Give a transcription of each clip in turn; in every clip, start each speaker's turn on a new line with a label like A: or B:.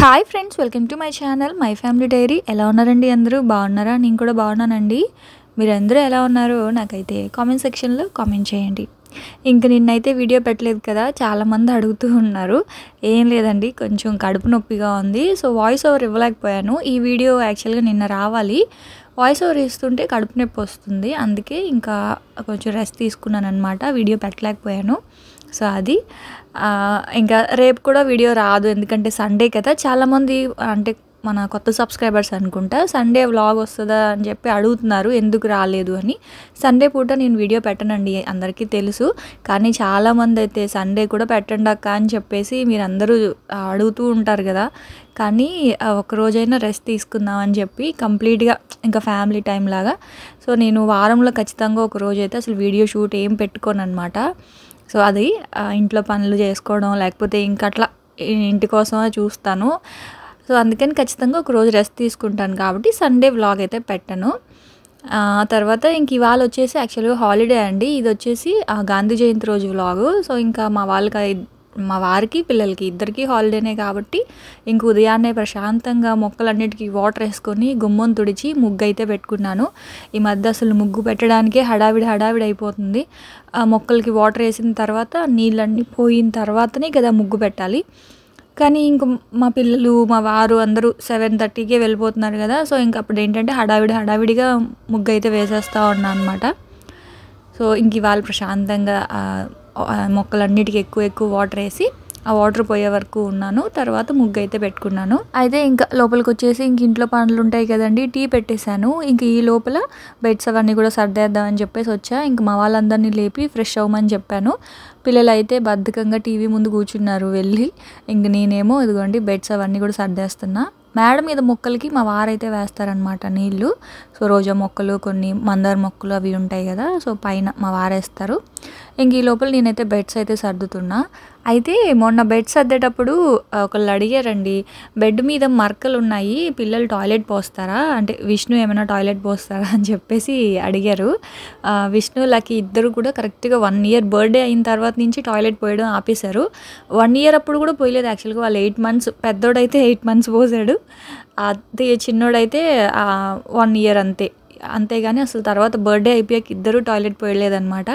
A: Hi friends, welcome to my channel my family dairy. ఎలా ఉన్నారండి? అందరూ బాగున్నారా? నేను కూడా బాగున్నానండి. మీరందరూ ఎలా ఉన్నారో నాకైతే కామెంట్ సెక్షన్లో కామెంట్ చేయండి. ఇంక నిన్నైతే వీడియో పెట్టలేదు కదా, చాలామంది అడుగుతూ ఉన్నారు. ఏం లేదండి, కొంచెం కడుపు నొప్పిగా ఉంది, సో వాయిస్ ఓవర్ ఇవ్వలేకపోయాను. ఈ వీడియో యాక్చువల్గా నిన్న రావాలి, వాయిస్ ఓవర్ ఇస్తుంటే కడుపు నొప్పి వస్తుంది, అందుకే ఇంకా కొంచెం రెస్ట్ తీసుకున్నాను అనమాట. వీడియో పెట్టలేకపోయాను. సో అది ఇంకా రేపు కూడా వీడియో రాదు, ఎందుకంటే సండే కదా. చాలామంది అంటే మన కొత్త సబ్స్క్రైబర్స్ అనుకుంటా సండే వ్లాగ్ వస్తుందా అని చెప్పి అడుగుతున్నారు, ఎందుకు రాలేదు అని. సండే పూట నేను వీడియో పెట్టనండి, అందరికీ తెలుసు. కానీ చాలామంది అయితే సండే కూడా పెట్టండి అక్క అని చెప్పేసి మీరందరూ అడుగుతూ ఉంటారు కదా. కానీ ఒకరోజైనా రెస్ట్ తీసుకుందాం అని చెప్పి కంప్లీట్గా ఇంకా ఫ్యామిలీ టైం లాగా. సో నేను వారంలో ఖచ్చితంగా ఒక రోజు అయితే అసలు వీడియో షూట్ ఏం పెట్టుకోను అనమాట. సో అది ఇంట్లో పనులు చేసుకోవడం, లేకపోతే ఇంకా అట్లా ఇంటి కోసమే చూస్తాను. సో అందుకని ఖచ్చితంగా ఒక రోజు రెస్ట్ తీసుకుంటాను, కాబట్టి సండే వ్లాగ్ అయితే పెట్టను. తర్వాత ఇంక ఇవాళ వచ్చేసి యాక్చువల్గా హాలిడే అండి. ఇది వచ్చేసి గాంధీ జయంతి రోజు వ్లాగు. సో ఇంకా మా వారికి పిల్లలకి ఇద్దరికి హాలిడేనే కాబట్టి ఇంక ఉదయాన్నే ప్రశాంతంగా మొక్కలన్నిటికీ వాటర్ వేసుకొని గుమ్మం తుడిచి ముగ్గు అయితే పెట్టుకున్నాను. ఈ మధ్య అసలు ముగ్గు పెట్టడానికే హడావిడి అయిపోతుంది. మొక్కలకి వాటర్ వేసిన తర్వాత నీళ్ళన్నీ పోయిన తర్వాతనే కదా ముగ్గు పెట్టాలి. కానీ ఇంక మా పిల్లలు మా వారు అందరూ 7:30కే వెళ్ళిపోతున్నారు కదా. సో ఇంక అప్పుడు ఏంటంటే హడావిడిగా ముగ్గు అయితే వేసేస్తూ ఉన్నా అనమాట. సో ఇంక ఇవాళ ప్రశాంతంగా మొక్కలన్నిటికీ ఎక్కువ వాటర్ వేసి ఆ వాటర్ పోయే వరకు ఉన్నాను. తర్వాత ముగ్గు అయితే పెట్టుకున్నాను. అయితే ఇంకా లోపలికి వచ్చేసి ఇంక ఇంట్లో పనులు ఉంటాయి కదండి, టీ పెట్టేశాను. ఇంక ఈ లోపల బెడ్స్ అవన్నీ కూడా సర్దేద్దామని చెప్పేసి వచ్చా. ఇంక మా వాళ్ళందరినీ లేపి ఫ్రెష్ అవ్వమని చెప్పాను. పిల్లలు అయితే బద్ధకంగా టీవీ ముందు కూర్చున్నారు వెళ్ళి. ఇంక నేనేమో ఇదిగోండి బెడ్స్ అవన్నీ కూడా సర్దేస్తున్నా. మేడ మీద మొక్కలకి మా వారైతే వేస్తారనమాట నీళ్ళు. సో రోజా మొక్కలు, కొన్ని మందార మొక్కలు అవి ఉంటాయి కదా, సో పైన మా వారేస్తారు. ఇంక ఈ లోపల నేనైతే బెడ్స్ అయితే సర్దుతున్నా. అయితే మొన్న బెడ్ సర్దేటప్పుడు ఒకళ్ళు అడిగారండి, బెడ్ మీద మరకలు ఉన్నాయి, పిల్లలు టాయిలెట్ పోస్తారా అంటే విష్ణు ఏమైనా టాయిలెట్ పోస్తారా అని చెప్పేసి అడిగారు. విష్ణు లకి ఇద్దరు కూడా కరెక్ట్గా 1 year బర్త్డే అయిన తర్వాత నుంచి టాయిలెట్ పోయడం ఆపేశారు. 1 year అప్పుడు కూడా పోయలేదు యాక్చువల్గా. వాళ్ళు 8 months, పెద్దోడైతే 8 months పోసాడు, అదే చిన్నోడైతే 1 year అంతేగాని అసలు తర్వాత బర్త్డే అయిపోయాక ఇద్దరు టాయిలెట్ పోయలేదన్నమాట.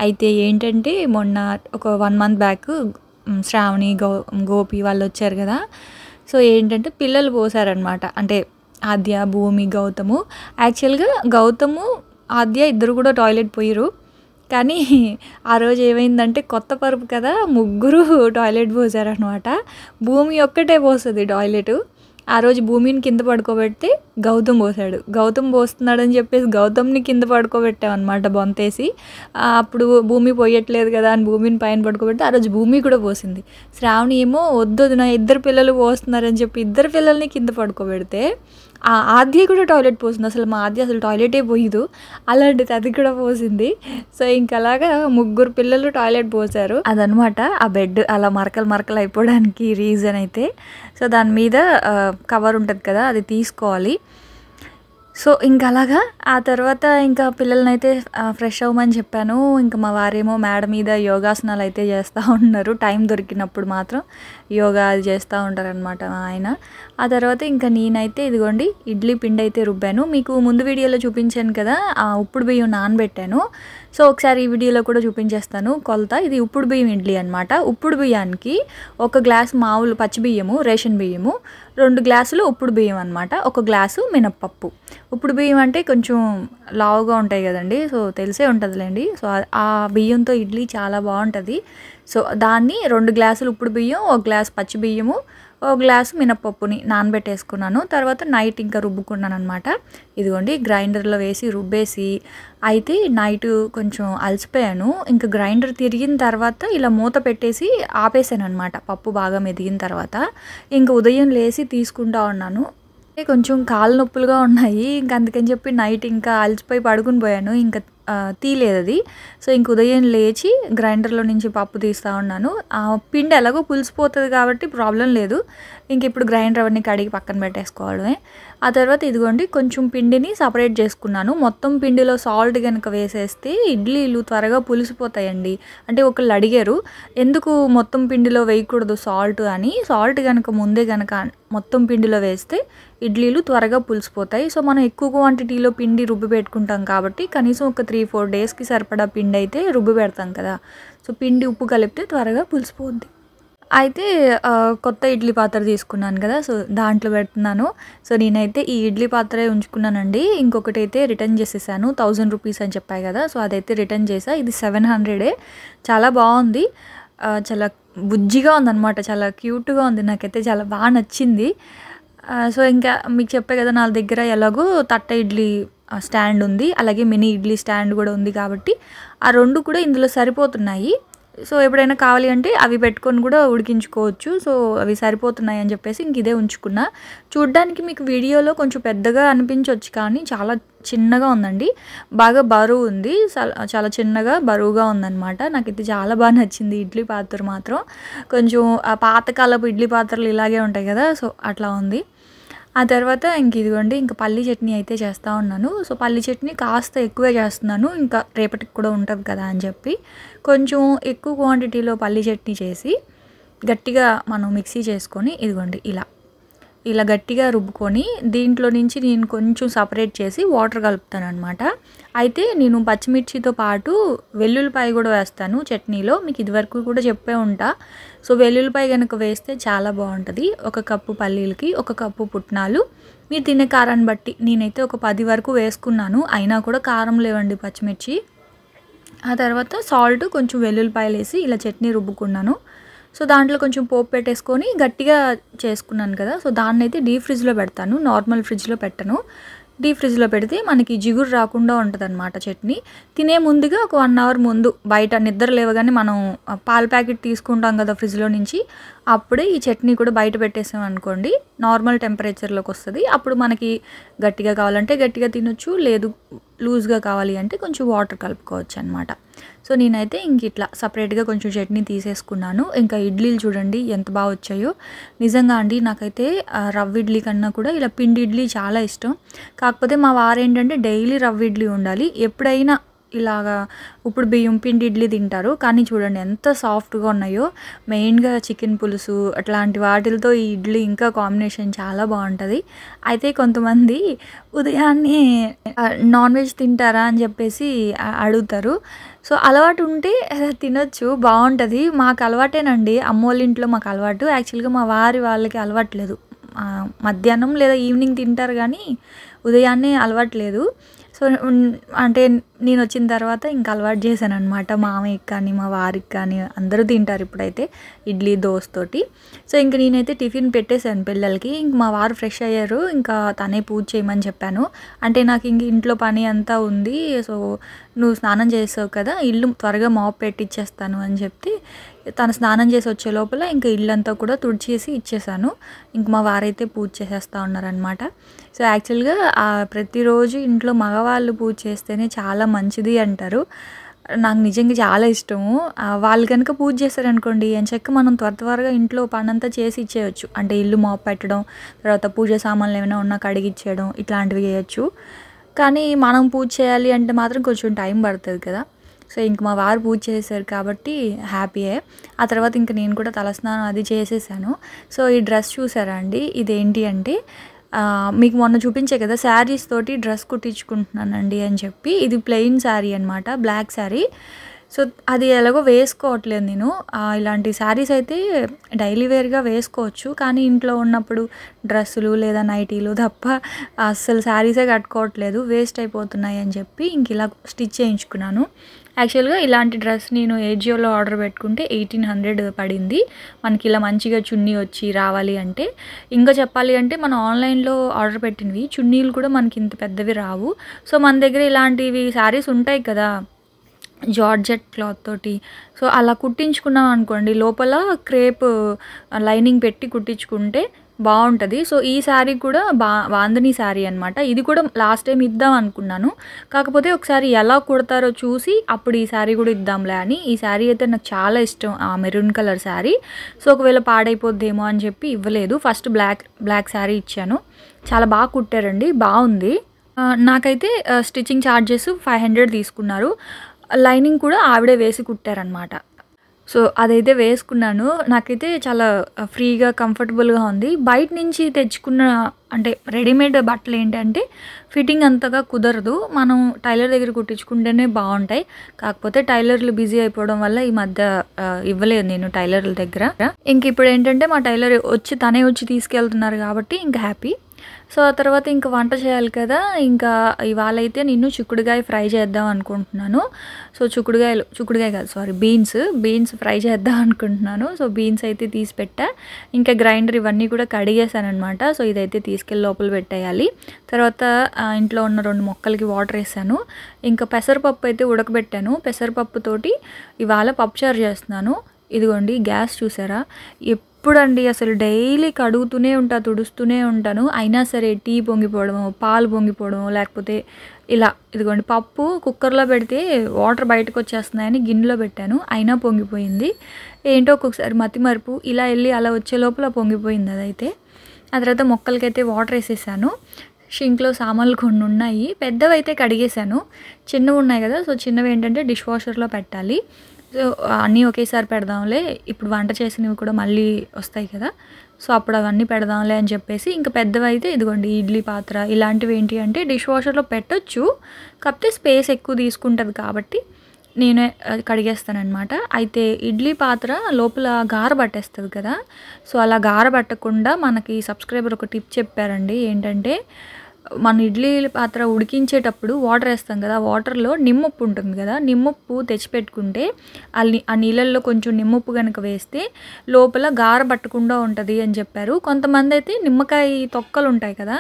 A: అయితే ఏంటంటే మొన్న ఒక 1 month బ్యాక్ శ్రావణి గోపి వాళ్ళు వచ్చారు కదా. సో ఏంటంటే పిల్లలు పోసారనమాట, అంటే ఆద్య, భూమి, గౌతము. యాక్చువల్గా గౌతము, ఆద్య ఇద్దరు కూడా టాయిలెట్ పోయిరు. కానీ ఆ రోజు ఏమైందంటే కొత్త పరుపు కదా, ముగ్గురు టాయిలెట్ పోసారనమాట. భూమి ఒక్కటే పోస్తుంది టాయిలెట్. ఆ రోజు భూమిని కింద పడుకోబెడితే గౌతమ్ పోసాడు. గౌతమ్ పోస్తున్నాడని చెప్పేసి గౌతమ్ని కింద పడుకోబెట్టామన్నమాట బొంతేసి. అప్పుడు భూమి పోయట్లేదు కదా అని భూమిని పైన పడుకోబెడితే ఆ రోజు భూమి కూడా పోసింది. శ్రావణి ఏమో వద్దు నా ఇద్దరు పిల్లలు పోస్తున్నారని చెప్పి ఇద్దరు పిల్లల్ని కింద పడుకోబెడితే ఆ ఆద్య కూడా టాయిలెట్ పోసింది. అసలు మా ఆద్య అసలు టాయిలెటే పోయదు, అలాంటిది అది కూడా పోసింది. సో ఇంక అలాగా ముగ్గురు పిల్లలు టాయిలెట్ పోసారు. అదనమాట ఆ బెడ్ అలా మరకలు అయిపోవడానికి రీజన్ అయితే. సో దాని మీద కవర్ ఉంటుంది కదా, అది తీసుకోవాలి. సో ఇంకా అలాగా ఆ తర్వాత ఇంకా పిల్లల్ని అయితే ఫ్రెష్ అవ్వమని చెప్పాను. ఇంకా మా వారేమో మేడ మీద యోగాసనాలు అయితే చేస్తూ ఉన్నారు. టైం దొరికినప్పుడు మాత్రం యోగా అది చేస్తూ ఉంటారనమాట ఆయన. ఆ తర్వాత ఇంకా నేనైతే ఇదిగోండి ఇడ్లీ పిండి అయితే రుబ్బాను. మీకు ముందు వీడియోలో చూపించాను కదా, ఉప్పుడు బియ్యం నానబెట్టాను. సో ఒకసారి ఈ వీడియోలో కూడా చూపించేస్తాను కొలత. ఇది ఉప్పుడు బియ్యం ఇడ్లీ అనమాట. ఉప్పుడు బియ్యానికి 1 గ్లాస్ మామూలు పచ్చి బియ్యము, రేషన్ బియ్యము, 2 గ్లాసులు ఉప్పుడు బియ్యం అనమాట, 1 గ్లాసు మినప్పప్పు. ఉప్పుడు బియ్యం అంటే కొంచెం లావుగా ఉంటాయి కదండి, సో తెలిసే ఉంటుందిలేండి. సో ఆ బియ్యంతో ఇడ్లీ చాలా బాగుంటుంది. సో దాన్ని 2 గ్లాసులు ఉప్పుడు బియ్యం, 1 గ్లాస్ పచ్చి బియ్యము, 1 గ్లాసు మినప్పప్పుని నానబెట్టేసుకున్నాను. తర్వాత నైట్ ఇంకా రుబ్బుకున్నాను అనమాట. ఇదిగోండి గ్రైండర్లో వేసి రుబ్బేసి, అయితే నైట్ కొంచెం అలసిపోయాను. ఇంకా గ్రైండర్ తిరిగిన తర్వాత ఇలా మూత పెట్టేసి ఆపేసాను అనమాట, పప్పు బాగా మెదిగిన తర్వాత. ఇంకా ఉదయం లేసి తీసుకుంటా ఉన్నాను. కొంచెం కాళ్ళ నొప్పులుగా ఉన్నాయి, ఇంక అందుకని చెప్పి నైట్ ఇంకా అలసిపోయి పడుకుని పోయాను. ఇంకా తీయలేదు అది. సో ఇంక ఉదయం లేచి గ్రైండర్లో నుంచి పప్పు తీస్తూ ఉన్నాను. పిండి ఎలాగో పులిసిపోతుంది కాబట్టి ప్రాబ్లం లేదు, ఇంక ఇప్పుడు గ్రైండర్ అవన్నీ కడిగి పక్కన పెట్టేసుకోవడమే. ఆ తర్వాత ఇదిగోండి కొంచెం పిండిని సపరేట్ చేసుకున్నాను. మొత్తం పిండిలో సాల్ట్ గనుక వేసేస్తే ఇడ్లీలు త్వరగా పులిసిపోతాయండి. అంటే ఒకళ్ళు అడిగారు ఎందుకు మొత్తం పిండిలో వేయకూడదు సాల్ట్ అని. సాల్ట్ గనుక ముందే గనక మొత్తం పిండిలో వేస్తే ఇడ్లీలు త్వరగా పులిసిపోతాయి. సో మనం ఎక్కువ క్వాంటిటీలో పిండి రుబ్బి పెట్టుకుంటాం కాబట్టి కనీసం ఒక 3-4 డేస్కి సరిపడా పిండి అయితే రుబ్బి పెడతాం కదా. సో పిండి ఉప్పు కలిపితే త్వరగా పులిసిపోద్ది. అయితే కొత్త ఇడ్లీ పాత్ర తీసుకున్నాను కదా, సో దాంట్లో పెడుతున్నాను. సో నేనైతే ఈ ఇడ్లీ పాత్రే ఉంచుకున్నానండి. ఇంకొకటి అయితే రిటర్న్ చేసేసాను. 1000 రూపీస్ అని చెప్పాయి కదా, సో అదైతే రిటర్న్ చేసా. ఇది 700 చాలా బాగుంది. చాలా బుజ్జిగా ఉందన్నమాట, చాలా క్యూట్గా ఉంది. నాకైతే చాలా బాగా నచ్చింది. సో ఇంకా మీకు చెప్పే కదా నా దగ్గర ఎలాగో తట్ట ఇడ్లీ స్టాండ్ ఉంది, అలాగే మినీ ఇడ్లీ స్టాండ్ కూడా ఉంది కాబట్టి ఆ రెండు కూడా ఇందులో సరిపోతున్నాయి. సో ఎప్పుడైనా కావాలి అంటే అవి పెట్టుకొని కూడా ఉడికించుకోవచ్చు. సో అవి సరిపోతున్నాయి అని చెప్పేసి ఇంక ఇదే ఉంచుకున్నా. చూడ్డానికి మీకు వీడియోలో కొంచెం పెద్దగా అనిపించవచ్చు కానీ చాలా చిన్నగా ఉందండి. బాగా బరువు ఉంది, చాలా చిన్నగా బరువుగా ఉందన్నమాట. నాకైతే చాలా బాగా నచ్చింది ఇడ్లీ పాత్ర మాత్రం. కొంచెం ఆ పాతకాలపు ఇడ్లీ పాత్రలు ఇలాగే ఉంటాయి కదా, సో అట్లా ఉంది. ఆ తర్వాత ఇంక ఇదిగోండి ఇంకా పల్లీ చట్నీ అయితే చేస్తూ ఉన్నాను. సో పల్లీ చట్నీ కాస్త ఎక్కువే చేస్తున్నాను, ఇంకా రేపటికి కూడా ఉంటుంది కదా అని చెప్పి కొంచెం ఎక్కువ క్వాంటిటీలో పల్లీ చట్నీ చేసి గట్టిగా మనం మిక్సీ చేసుకొని ఇదిగోండి ఇలా గట్టిగా రుబ్బుకొని దీంట్లో నుంచి నేను కొంచెం సపరేట్ చేసి వాటర్ కలుపుతాను అనమాట. అయితే నేను పచ్చిమిర్చితో పాటు వెల్లుల్లిపాయ కూడా వేస్తాను చట్నీలో. మీకు ఇదివరకు కూడా చెప్పే ఉంటా. సో వెల్లుల్లిపాయ కనుక వేస్తే చాలా బాగుంటుంది. 1 కప్పు పల్లీలకి 1 కప్పు పుట్నాలు. మీరు తినే కారాన్ని బట్టి నేనైతే ఒక 10 వరకు వేసుకున్నాను, అయినా కూడా కారం లేవండి పచ్చిమిర్చి. ఆ తర్వాత సాల్ట్, కొంచెం వెల్లుల్లిపాయలు వేసి ఇలా చట్నీ రుబ్బుకున్నాను. సో దాంట్లో కొంచెం పోపు పెట్టేసుకొని గట్టిగా చేసుకున్నాను కదా, సో దాన్ని అయితే డీప్ ఫ్రిడ్జ్లో పెడతాను, నార్మల్ ఫ్రిడ్జ్లో పెట్టను. డీప్ ఫ్రిడ్జ్లో పెడితే మనకి జిగురు రాకుండా ఉంటుంది అనమాట చట్నీ. తినే ముందుగా ఒక 1 అవర్ ముందు బయట నిద్ర లేవగానే మనం పాల ప్యాకెట్ తీసుకుంటాం కదా ఫ్రిడ్జ్లో నుంచి, అప్పుడే ఈ చట్నీ కూడా బయట పెట్టేసాం అనుకోండి నార్మల్ టెంపరేచర్లోకి వస్తుంది. అప్పుడు మనకి గట్టిగా కావాలంటే గట్టిగా తినొచ్చు, లేదు లూజ్గా కావాలి అంటే కొంచెం వాటర్ కలుపుకోవచ్చు అనమాట. సో నేనైతే ఇంక ఇట్లా సపరేట్గా కొంచెం చట్నీ తీసేసుకున్నాను. ఇంకా ఇడ్లీలు చూడండి ఎంత బాగా వచ్చాయో. నిజంగా అండి నాకైతే రవ్వ ఇడ్లీ కన్నా కూడా ఇలా పిండి ఇడ్లీ చాలా ఇష్టం. కాకపోతే మా వారు ఏంటంటే డైలీ రవ్వ ఇడ్లీ ఉండాలి, ఎప్పుడైనా ఇలాగా ఇప్పుడు బియ్యం పిండి ఇడ్లీ తింటారు. కానీ చూడండి ఎంత సాఫ్ట్గా ఉన్నాయో. మెయిన్గా చికెన్ పులుసు అట్లాంటి వాటిలతో ఈ ఇడ్లీ ఇంకా కాంబినేషన్ చాలా బాగుంటుంది. అయితే కొంతమంది ఉదయాన్నే నాన్ వెజ్ తింటారా అని చెప్పేసి అడుగుతారు. సో అలవాటు ఉంటే తినొచ్చు, బాగుంటుంది. మాకు అలవాటేనండి, అమ్మోళ్ళ ఇంట్లో మాకు అలవాటు. యాక్చువల్గా మా వారి వాళ్ళకి అలవాట్లేదు, మధ్యాహ్నం లేదా ఈవినింగ్ తింటారు కానీ ఉదయాన్నే అలవాట్లేదు. సో అంటే నేను వచ్చిన తర్వాత ఇంకా అలవాటు చేశాను అనమాట. మామయ్యకి కానీ మా వారికి కానీ అందరూ తింటారు ఇప్పుడైతే ఇడ్లీ దోశతోటి. సో ఇంక నేనైతే టిఫిన్ పెట్టేశాను పిల్లలకి. ఇంక మా వారు ఫ్రెష్ అయ్యారు, ఇంకా తనే పూజ చేయమని చెప్పాను. అంటే నాకు ఇంక ఇంట్లో పని అంతా ఉంది, సో నువ్వు స్నానం చేసావు కదా ఇల్లు త్వరగా మాప్ పెట్టిచ్చేస్తాను అని చెప్తే తను స్నానం చేసి వచ్చే లోపల ఇంకా ఇల్లంతా కూడా తుడిచేసి ఇచ్చేసాను. ఇంక మా వారైతే పూజ చేసేస్తూ ఉన్నారనమాట. సో యాక్చువల్గా ప్రతిరోజు ఇంట్లో మగవాళ్ళు పూజ చేస్తేనే చాలా మంచిది అంటారు. నాకు నిజంగా చాలా ఇష్టము. వాళ్ళు కనుక పూజ చేస్తారనుకోండి ఎంచక్క మనం త్వరగా ఇంట్లో పనంతా చేసి ఇచ్చేయచ్చు. అంటే ఇల్లు మాప్ పెట్టడం, తర్వాత పూజ సామాన్లు ఏమైనా ఉన్నా కడిగిచ్చేయడం, ఇట్లాంటివి చేయొచ్చు. కానీ మనం పూజ చేయాలి అంటే మాత్రం కొంచెం టైం పడుతుంది కదా. సో ఇంక మా వారు పూజ చేశారు కాబట్టి హ్యాపీయే. ఆ తర్వాత ఇంక నేను కూడా తలస్నానం అది చేసేసాను. సో ఈ డ్రెస్ చూసారా అండి, ఇదేంటి అంటే మీకు మొన్న చూపించే కదా శారీస్ తోటి డ్రెస్ కుట్టించుకుంటున్నానండి అని చెప్పి, ఇది ప్లెయిన్ శారీ అనమాట, బ్లాక్ శారీ. సో అది ఎలాగో వేసుకోవట్లేదు నేను. ఇలాంటి శారీస్ అయితే డైలీ వేర్గా వేసుకోవచ్చు, కానీ ఇంట్లో ఉన్నప్పుడు డ్రెస్సులు లేదా నైటీలు తప్ప అస్సలు శారీసే కట్టుకోవట్లేదు, వేస్ట్ అయిపోతున్నాయి అని చెప్పి ఇంక ఇలా స్టిచ్ చేయించుకున్నాను. యాక్చువల్గా ఇలాంటి డ్రెస్ నేను ఏజియోలో ఆర్డర్ పెట్టుకుంటే 1800 పడింది. మనకి ఇలా మంచిగా చున్నీ వచ్చి రావాలి అంటే. ఇంకా చెప్పాలి అంటే మనం ఆన్లైన్లో ఆర్డర్ పెట్టినవి చున్నీలు కూడా మనకి ఇంత పెద్దవి రావు. సో మన దగ్గర ఇలాంటివి శారీస్ ఉంటాయి కదా, జార్జెట్ క్లాత్ తోటి. సో, అలా కుట్టించుకున్నాం అనుకోండి, లోపల క్రేప్ లైనింగ్ పెట్టి కుట్టించుకుంటే బావుంటది. సో, ఈ శారీ కూడా బాందిని శారీ అనమాట. ఇది కూడా లాస్ట్ టైమ్ ఇద్దాం అనుకున్నాను. కాకపోతే ఒకసారి ఎలా కుడతారో చూసి అప్పుడు ఈ శారీ కూడా ఇద్దాంలే అని. ఈ శారీ అయితే నాకు చాలా ఇష్టం. ఆ మెరూన్ కలర్ శారీ. సో, ఒకవేళ పాడైపోద్దేమో అని చెప్పి ఇవ్వలేదు. ఫస్ట్ బ్లాక్ శారీ ఇచ్చాను. చాలా బాగా కుట్టారండి. బావుంది. నాకైతే స్టిచ్చింగ్ ఛార్జెస్ 500 తీసుకున్నారు. లైనింగ్ కూడా ఆవిడే వేసి కుట్టారనమాట. సో, అదైతే వేసుకున్నాను. నాకైతే చాలా ఫ్రీగా, కంఫర్టబుల్‌గా ఉంది. బయట నుంచి తెచ్చుకున్న అంటే రెడీమేడ్ బట్టలేంటంటే ఫిట్టింగ్ అంతగా కుదరదు. మనం టైలర్ దగ్గర కుట్టించుకుంటేనే బావుంటాయి. కాకపోతే టైలర్లు బిజీ అయిపోవడం వల్ల ఈ మధ్య ఇవ్వలేదు నేను టైలర్ల దగ్గర. ఇంక ఇప్పుడేంటంటే మా టైలర్ తనే వచ్చి తీసుకెళ్తున్నారు కాబట్టి ఇంక హ్యాపీ. సో, ఆ తర్వాత ఇంక వంట చేయాలి కదా! ఇంకా ఇవాళైతే నేను చిక్కుడుగాయ ఫ్రై చేద్దాం అనుకుంటున్నాను. సో, చిక్కుడుగాయ కాదు సారీ బీన్స్ ఫ్రై చేద్దాం అనుకుంటున్నాను. సో, బీన్స్ అయితే తీసి పెట్టా. ఇంకా గ్రైండర్ ఇవన్నీ కూడా కడిగేసాననమాట. సో, ఇదైతే తీసుకెళ్ళి లోపల పెట్టేయాలి. తర్వాత ఇంట్లో ఉన్న 2 మొక్కలకి వాటర్ వేసాను. ఇంకా పెసరపప్పు అయితే ఉడకబెట్టాను. పెసరపప్పుతోటి ఇవాళ పప్పుచారు చేస్తున్నాను. ఇదిగోండి గ్యాస్ చూసారా? ఎప్పుడండి అసలు డైలీ కడుగుతూనే ఉంటా, తుడుస్తూనే ఉంటాను. అయినా సరే టీ పొంగిపోవడమో, పాలు పొంగిపోవడమో, లేకపోతే ఇలా ఇదిగోండి పప్పు కుక్కర్లో పెడితే వాటర్ బయటకు వచ్చేస్తున్నాయని గిన్నెలో పెట్టాను. అయినా పొంగిపోయింది. ఏంటో ఒక్కొక్కసారి మతిమరుపు ఇలా వెళ్ళి అలా వచ్చే లోపల పొంగిపోయింది అదైతే. ఆ తర్వాత మొక్కలకైతే వాటర్ వేసేసాను. షింక్లో సామాన్లు కొన్ని ఉన్నాయి. పెద్దవైతే కడిగేశాను. చిన్నవి ఉన్నాయి కదా! సో, చిన్నవి ఏంటంటే డిష్ వాషర్లో పెట్టాలి. సో, అన్నీ ఒకేసారి పెడదాంలే. ఇప్పుడు వంట చేసినవి కూడా మళ్ళీ వస్తాయి కదా! సో, అప్పుడు అవన్నీ పెడదాంలే అని చెప్పేసి ఇంకా పెద్దవైతే ఇదిగోండి ఇడ్లీ పాత్ర ఇలాంటివి ఏంటి అంటే డిష్ వాషర్లో పెట్టొచ్చు. కాకపోతే స్పేస్ ఎక్కువ తీసుకుంటుంది కాబట్టి నేనే కడిగేస్తాననమాట. అయితే ఇడ్లీ పాత్ర లోపల గార పట్టేస్తుంది కదా! సో, అలా గార పట్టకుండా మనకి సబ్స్క్రైబర్ ఒక టిప్ చెప్పారండి. ఏంటంటే మన ఇడ్లీ పాత్ర ఉడికించేటప్పుడు వాటర్ వేస్తాం కదా! వాటర్‌లో నిమ్మప్పు ఉంటుంది కదా! నిమ్మప్పు తెచ్చిపెట్టుకుంటే ఆ నీళ్ళల్లో కొంచెం నిమ్మప్పు గనుక వేస్తే లోపల గార పట్టకుండా ఉంటది అని చెప్పారు. కొంతమందైతే నిమ్మకాయ తొక్కలు ఉంటాయి కదా!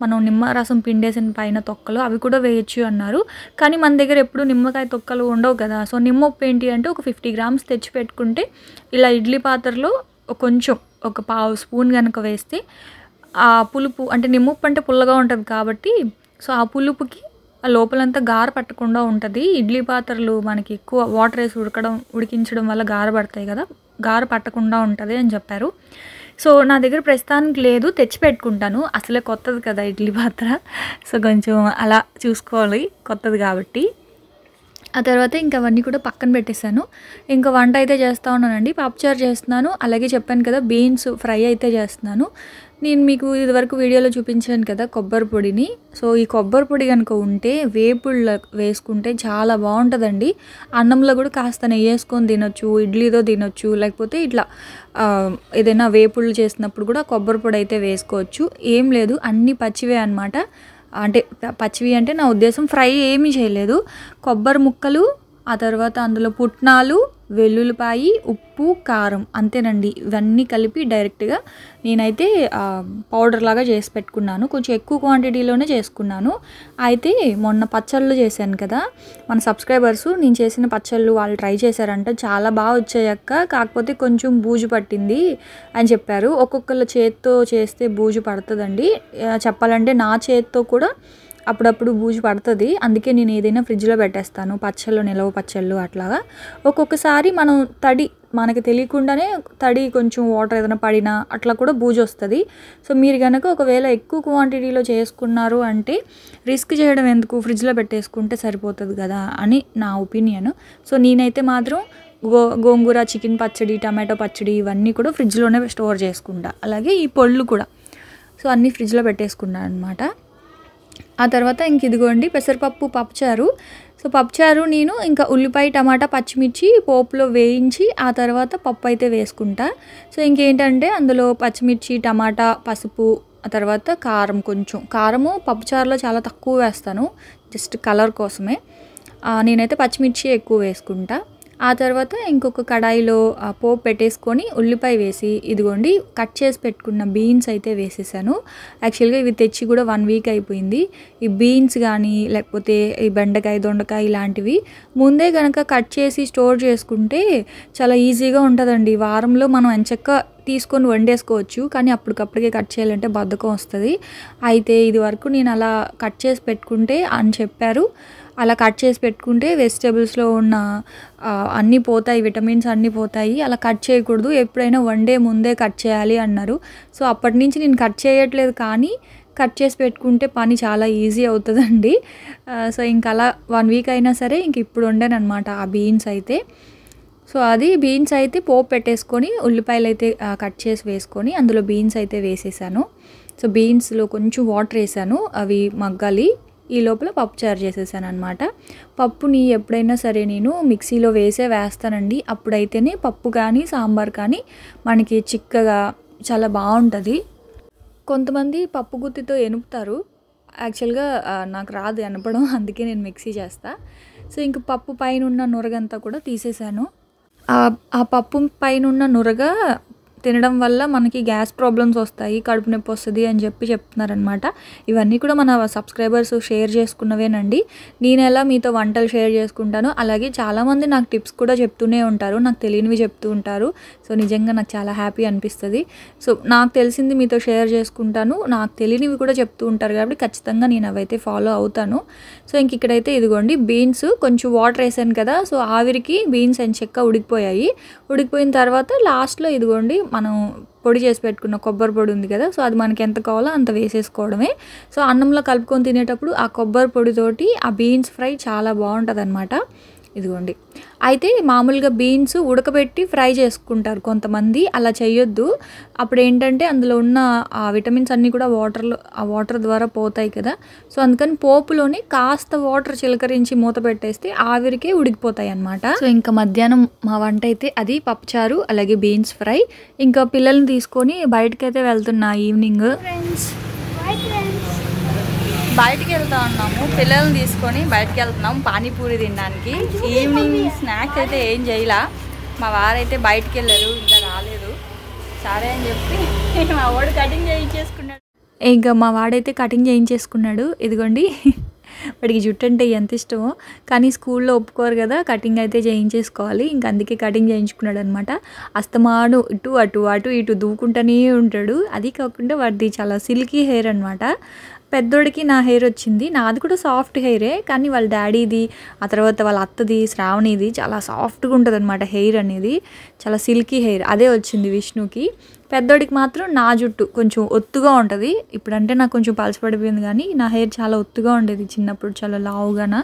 A: మనం నిమ్మరసం పిండేసిన పైన తొక్కలు అవి కూడా వేయొచ్చు అన్నారు. కానీ మన దగ్గర ఎప్పుడు నిమ్మకాయ తొక్కలు ఉండవు కదా! సో, నిమ్మప్పు ఏంటి అంటే ఒక 50 గ్రామ్స్ తెచ్చిపెట్టుకుంటే ఇలా ఇడ్లీ పాత్రలో కొంచెం ఒక పావు స్పూన్ గనుక వేస్తే ఆ పులుపు అంటే నిమ్మప్పు అంటే పుల్లగా ఉంటుంది కాబట్టి సో, ఆ పులుపుకి ఆ లోపలంతా గార పట్టకుండా ఉంటుంది. ఇడ్లీ పాత్రలు మనకి ఎక్కువ వాటర్ వేసి ఉడికించడం వల్ల గార పడతాయి కదా! గార పట్టకుండా ఉంటుంది అని చెప్పారు. సో, నా దగ్గర ప్రస్తుతానికి లేదు. తెచ్చిపెట్టుకుంటాను. అసలే కొత్తది కదా ఇడ్లీ పాత్ర. సో, కొంచెం అలా చూసుకోవాలి కొత్తది కాబట్టి. ఆ తర్వాత ఇంక అవన్నీ కూడా పక్కన పెట్టేశాను. ఇంకా వంట అయితే చేస్తూ ఉన్నానండి. పప్పుచారు చేస్తున్నాను. అలాగే చెప్పాను కదా బీన్స్ ఫ్రై అయితే చేస్తున్నాను. నేను మీకు ఇదివరకు వీడియోలో చూపించాను కదా కొబ్బరి పొడిని. సో, ఈ కొబ్బరి పొడి కనుక ఉంటే వేపుళ్ళ వేసుకుంటే చాలా బాగుంటుందండి. అన్నంలో కూడా కాస్త నెయ్యి వేసుకొని తినొచ్చు, ఇడ్లీతో తినొచ్చు, లేకపోతే ఇట్లా ఏదైనా వేపుళ్ళు చేసినప్పుడు కూడా కొబ్బరి పొడి అయితే వేసుకోవచ్చు. ఏం లేదు అన్నీ పచ్చివే అనమాట. అంటే పచ్చివి అంటే నా ఉద్దేశం ఫ్రై ఏమీ చేయలేదు. కొబ్బరి ముక్కలు, ఆ తర్వాత అందులో పుట్నాలు, వెల్లుల్లిపాయి, ఉప్పు, కారం అంతేనండి. ఇవన్నీ కలిపి డైరెక్ట్గా నేనైతే పౌడర్ లాగా చేసి పెట్టుకున్నాను. కొంచెం ఎక్కువ క్వాంటిటీలోనే చేసుకున్నాను. అయితే మొన్న పచ్చళ్ళు చేశాను కదా, మన సబ్స్క్రైబర్స్ నేను చేసిన పచ్చళ్ళు వాళ్ళు ట్రై చేశారంట. చాలా బాగా వచ్చాయక్క, కాకపోతే కొంచెం బూజు పట్టింది అని చెప్పారు. ఒక్కొక్కళ్ళ చేత్తో చేస్తే బూజు పడుతుందండి. చెప్పాలంటే నా చేత్తో కూడా అప్పుడప్పుడు బూజు పడుతుంది. అందుకే నేను ఏదైనా ఫ్రిడ్జ్లో పెట్టేస్తాను. పచ్చళ్ళు, నిలవ పచ్చళ్ళు అట్లాగా. ఒక్కొక్కసారి మనం మనకి తెలియకుండానే కొంచెం వాటర్ ఏదైనా పడినా అట్లా కూడా బూజు వస్తుంది. సో, మీరు కనుక ఒకవేళ ఎక్కువ క్వాంటిటీలో చేసుకున్నారు అంటే రిస్క్ చేయడం ఎందుకు, ఫ్రిడ్జ్లో పెట్టేసుకుంటే సరిపోతుంది కదా అని నా ఒపీనియన్. సో, నేనైతే మాత్రం గోంగూర, చికెన్ పచ్చడి, టమాటో పచ్చడి ఇవన్నీ కూడా ఫ్రిడ్జ్లోనే స్టోర్ చేసుకుంటా. అలాగే ఈ పొళ్ళు కూడా సో అన్నీ ఫ్రిడ్జ్లో పెట్టేసుకున్నాను అనమాట. ఆ తర్వాత ఇంక ఇదిగోండి పెసరపప్పు పప్పుచారు. సో, పప్పుచారు నేను ఇంకా ఉల్లిపాయ, టమాటా, పచ్చిమిర్చి పోపులో వేయించి ఆ తర్వాత పప్పు అయితే వేసుకుంటా. సో, ఇంకేంటంటే అందులో పచ్చిమిర్చి, టమాటా, పసుపు, ఆ తర్వాత కారం, కొంచెం కారము పప్పుచారులో చాలా తక్కువ వేస్తాను, జస్ట్ కలర్ కోసమే. నేనైతే పచ్చిమిర్చి ఎక్కువ వేసుకుంటా. ఆ తర్వాత ఇంకొక కడాయిలో పోపు పెట్టేసుకొని ఉల్లిపాయ వేసి ఇదిగోండి కట్ చేసి పెట్టుకున్న బీన్స్ అయితే వేసేసాను. యాక్చువల్గా ఇవి తెచ్చి కూడా 1 వీక్ అయిపోయింది. ఈ బీన్స్ కానీ లేకపోతే ఈ బెండకాయ దొండకాయ ఇలాంటివి ముందే కనుక కట్ చేసి స్టోర్ చేసుకుంటే చాలా ఈజీగా ఉంటుందండి. వారంలో మనం ఎంచక్కా తీసుకొని వండేసుకోవచ్చు. కానీ అప్పటికప్పటికే కట్ చేయాలంటే బద్ధకం వస్తుంది. అయితే ఇది వరకు నేను అలా కట్ చేసి పెట్టుకుంటే అని చెప్పారు. అలా కట్ చేసి పెట్టుకుంటే వెజిటేబుల్స్లో ఉన్న అన్నీ పోతాయి, విటమిన్స్ అన్నీ పోతాయి. అలా కట్ చేయకూడదు, ఎప్పుడైనా వన్డే ముందే కట్ చేయాలి అన్నారు. సో అప్పటి నుంచి నేను కట్ చేయట్లేదు, కానీ కట్ చేసి పెట్టుకుంటే పని చాలా ఈజీ అవుతుందండి. సో ఇంక అలా 1 వీక్ అయినా సరే ఇంక ఇప్పుడు వండాను అనమాట ఆ బీన్స్ అయితే. సో అది బీన్స్ అయితే పోపు పెట్టేసుకొని ఉల్లిపాయలు అయితే కట్ చేసి వేసుకొని అందులో బీన్స్ అయితే వేసేసాను. సో బీన్స్లో కొంచెం వాటర్ వేసాను, అవి మగ్గాలి. ఈ లోపల పప్పు చారు చేసేసాను అనమాట. పప్పుని ఎప్పుడైనా సరే నేను మిక్సీలో వేస్తానండి. అప్పుడైతేనే పప్పు కానీ సాంబార్ కానీ మనకి చిక్కగా చాలా బాగుంటుంది. కొంతమంది పప్పు గుత్తితో ఎనుపుతారు. యాక్చువల్గా నాకు రాదు ఎనపడం, అందుకే నేను మిక్సీ చేస్తా. సో ఇంక పప్పు పైన ఉన్న నురగంతా కూడా తీసేసాను. ఆ పప్పు పైన ఉన్న నురగ తినడం వల్ల మనకి గ్యాస్ ప్రాబ్లమ్స్ వస్తాయి, కడుపు నొప్పి వస్తుంది అని చెప్తున్నారనమాట. ఇవన్నీ కూడా మన సబ్స్క్రైబర్స్ షేర్ చేసుకున్నవేనండి. నేను ఎలా మీతో వంటలు షేర్ చేసుకుంటానో అలాగే చాలామంది నాకు టిప్స్ కూడా చెప్తూనే ఉంటారు, నాకు తెలియనివి చెప్తూ ఉంటారు. సో నిజంగా నాకు చాలా హ్యాపీ అనిపిస్తుంది. సో నాకు తెలిసింది మీతో షేర్ చేసుకుంటాను, నాకు తెలియనివి కూడా చెప్తూ ఉంటారు కాబట్టి ఖచ్చితంగా నేను అవైతే ఫాలో అవుతాను. సో ఇంక ఇక్కడైతే ఇదిగోండి బీన్స్ కొంచెం వాటర్ వేసాను కదా, సో ఆవిరికి బీన్స్ ఎంచక్కా ఉడికిపోయాయి. ఉడికిపోయిన తర్వాత లాస్ట్లో ఇదిగోండి మనం పొడి చేసి పెట్టుకున్న కొబ్బరి పొడి ఉంది కదా, సో అది మనకి ఎంత కావాలో అంత వేసేసుకోవడమే. సో అన్నంలో కలుపుకొని తినేటప్పుడు ఆ కొబ్బరి పొడితోటి ఆ బీన్స్ ఫ్రై చాలా బాగుంటుంది అనమాట. ఇదిగోండి అయితే మామూలుగా బీన్స్ ఉడకబెట్టి ఫ్రై చేసుకుంటారు కొంతమంది, అలా చేయొద్దు. అప్పుడు ఏంటంటే అందులో ఉన్న ఆ విటమిన్స్ అన్నీ కూడా ఆ వాటర్ ద్వారా పోతాయి కదా. సో అందుకని పోపులోనే కాస్త వాటర్ చిలకరించి మూత పెట్టేస్తే ఆవిరికే ఉడికిపోతాయి అన్నమాట. సో ఇంకా మధ్యాహ్నం మా వంట అయితే అది పప్పుచారు అలాగే బీన్స్ ఫ్రై. ఇంకా పిల్లల్ని తీసుకొని బయటకైతే వెళ్తున్నా ఈవినింగ్. బయటికి వెళ్తా ఉన్నాము, పిల్లల్ని తీసుకొని బయటకు వెళ్తున్నాము పానీపూరి తినడానికి. ఈవినింగ్ స్నాక్స్ అయితే ఏం చేయలా, మా వారైతే బయటికి వెళ్ళారు, ఇంకా రాలేదు. సరే అని చెప్పి మా వాడు కటింగ్ చేయించేసుకున్నాడు. ఇంకా మా వాడైతే కటింగ్ చేయించేసుకున్నాడు. ఇదిగోండి వాడికి జుట్టు అంటే ఎంత ఇష్టమో, కానీ స్కూల్లో ఒప్పుకోరు కదా, కటింగ్ అయితే చేయించేసుకోవాలి. ఇంక అందుకే కటింగ్ చేయించుకున్నాడు అనమాట. అస్తమాను ఇటు అటు అటు ఇటు దూకుంటూనే ఉంటాడు. అది కాకుండా వాడిది చాలా సిల్కీ హెయిర్ అనమాట. పెద్దోడికి నా హెయిర్ వచ్చింది, నాది కూడా సాఫ్ట్ హెయిరే, కానీ వాళ్ళ డాడీది ఆ తర్వాత వాళ్ళ అత్తది శ్రావణిది చాలా సాఫ్ట్గా ఉంటుంది అనమాట. హెయిర్ అనేది చాలా సిల్కీ హెయిర్, అదే వచ్చింది విష్ణుకి. పెద్దోడికి మాత్రం నా జుట్టు కొంచెం ఒత్తుగా ఉంటుంది. ఇప్పుడంటే నాకు కొంచెం పలచపడిపోయింది, కానీ నా హెయిర్ చాలా ఒత్తుగా ఉండేది చిన్నప్పుడు, చాలా లావుగాన.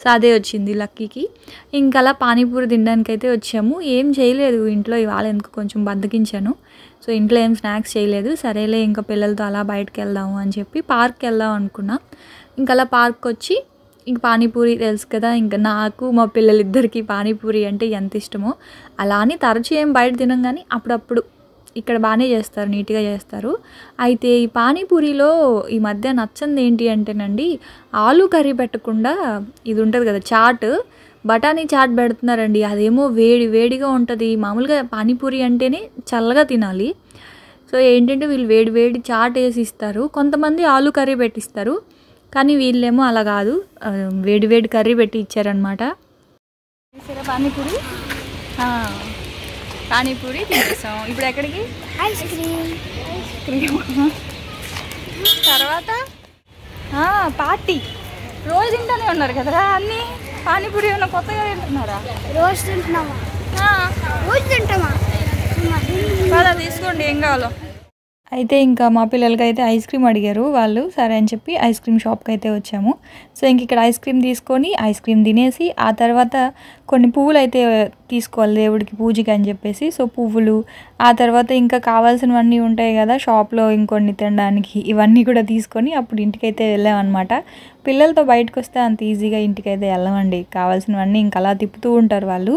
A: సో అదే వచ్చింది లక్కీకి. ఇంకా అలా పానీపూరి తినడానికి అయితే వచ్చాము. ఏం చేయలేదు ఇంట్లో ఇవాళ, ఎందుకు కొంచెం బద్దకించాను. సో ఇంట్లో ఏం స్నాక్స్ చేయలేదు. సరేలే ఇంకా పిల్లలతో అలా బయటకు వెళ్దాము అని చెప్పి పార్క్కి వెళ్దాం అనుకున్నా. ఇంకా అలా పార్క్ వచ్చి ఇంక పానీపూరి తెలుసు కదా, ఇంకా నాకు మా పిల్లలిద్దరికీ పానీపూరి అంటే ఎంత ఇష్టమో. అలా అని తరచు ఏం బయట తినం, కానీ అప్పుడప్పుడు ఇక్కడ బాగానే చేస్తారు, నీట్గా చేస్తారు. అయితే ఈ పానీపూరిలో ఈ మధ్య నచ్చంది ఏంటి అంటేనండి, ఆలు కర్రీ పెట్టకుండా ఇది ఉంటుంది కదా చాట్, బఠానీ చాట్ పెడుతున్నారండి. అదేమో వేడిగా ఉంటుంది. మామూలుగా పానీపూరి అంటేనే చల్లగా తినాలి. సో ఏంటంటే వీళ్ళు వేడి చాట్ వేసి ఇస్తారు. కొంతమంది ఆలు కర్రీ పెట్టిస్తారు, కానీ వీళ్ళేమో అలా కాదు, వేడి కర్రీ పెట్టి ఇచ్చారనమాట. పానీపూరి తినేసాం. ఇప్పుడు ఎక్కడికి? Ice cream. తర్వాత పార్టీ. రోజు తింటానే ఉన్నారు కదరా అన్నీ. పానీపూరి ఏమన్నా కొత్తగా తింటున్నారా?
B: రోజు తింటున్నామా? రోజు తింటామా?
A: కదా తీసుకోండి, ఏం కావాలో. అయితే ఇంకా మా పిల్లలకి అయితే ఐస్ క్రీమ్ అడిగారు వాళ్ళు, సరే అని చెప్పి ఐస్ క్రీమ్ షాప్కి అయితే వచ్చాము. సో ఇంక ఇక్కడ ఐస్ క్రీమ్ తీసుకొని ఐస్ క్రీమ్ తినేసి ఆ తర్వాత కొన్ని పువ్వులు అయితే తీసుకోవాలి దేవుడికి పూజకి అని చెప్పేసి. సో పువ్వులు, ఆ తర్వాత ఇంకా కావాల్సినవన్నీ ఉంటాయి కదా షాప్లో ఇంకొన్ని తినడానికి, ఇవన్నీ కూడా తీసుకొని అప్పుడు ఇంటికైతే వెళ్ళామన్నమాట. పిల్లలతో బయటకు వస్తే అంత ఈజీగా ఇంటికైతే వెళ్ళమండి, కావాల్సినవన్నీ ఇంకా అలా తిప్పుతూ ఉంటారు వాళ్ళు.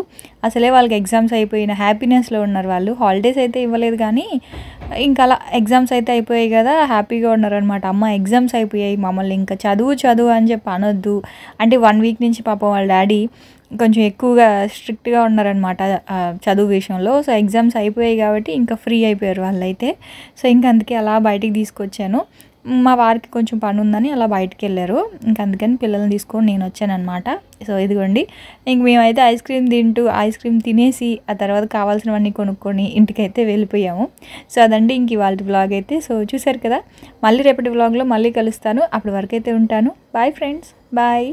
A: అసలే వాళ్ళకి ఎగ్జామ్స్ అయిపోయిన హ్యాపీనెస్లో ఉన్నారు వాళ్ళు. హాలిడేస్ అయితే ఇవ్వలేదు, కానీ ఇంకా అలా ఎగ్జామ్స్ అయితే అయిపోయాయి కదా, హ్యాపీగా ఉన్నారనమాట. అమ్మ ఎగ్జామ్స్ అయిపోయాయి, మమ్మల్ని ఇంకా చదువు అని చెప్పి అనొద్దు అంటే 1 వీక్ నుంచి పాపం వాళ్ళ డాడీ కొంచెం ఎక్కువగా స్ట్రిక్ట్‌గా ఉన్నారనమాట చదువు విషయంలో. సో, ఎగ్జామ్స్ అయిపోయాయి కాబట్టి ఇంకా ఫ్రీ అయిపోయారు వాళ్ళైతే. సో, ఇంక అందుకే అలా బయటికి తీసుకొచ్చాను. మా వారికి కొంచెం పనుందని అలా బయటికెళ్లారు. ఇంక అందుకని పిల్లల్ని తీసుకొని నేనొచ్చాననమాట. సో, ఇదిగోండి ఇంక మేమైతే ఐస్ క్రీమ్ తినేసి ఆ తర్వాత కావాల్సినవన్నీ కొనుక్కొని ఇంటికైతే వెళ్ళిపోయాము. సో, అదండి ఇంక ఇవాల్టి వ్లాగ్ అయితే. సో, చూసారు కదా! మళ్ళీ రేపటి వ్లాగ్‌లో మళ్ళీ కలుస్తాను. అప్పటి వరకైతే ఉంటాను. Bye friends. బాయ్.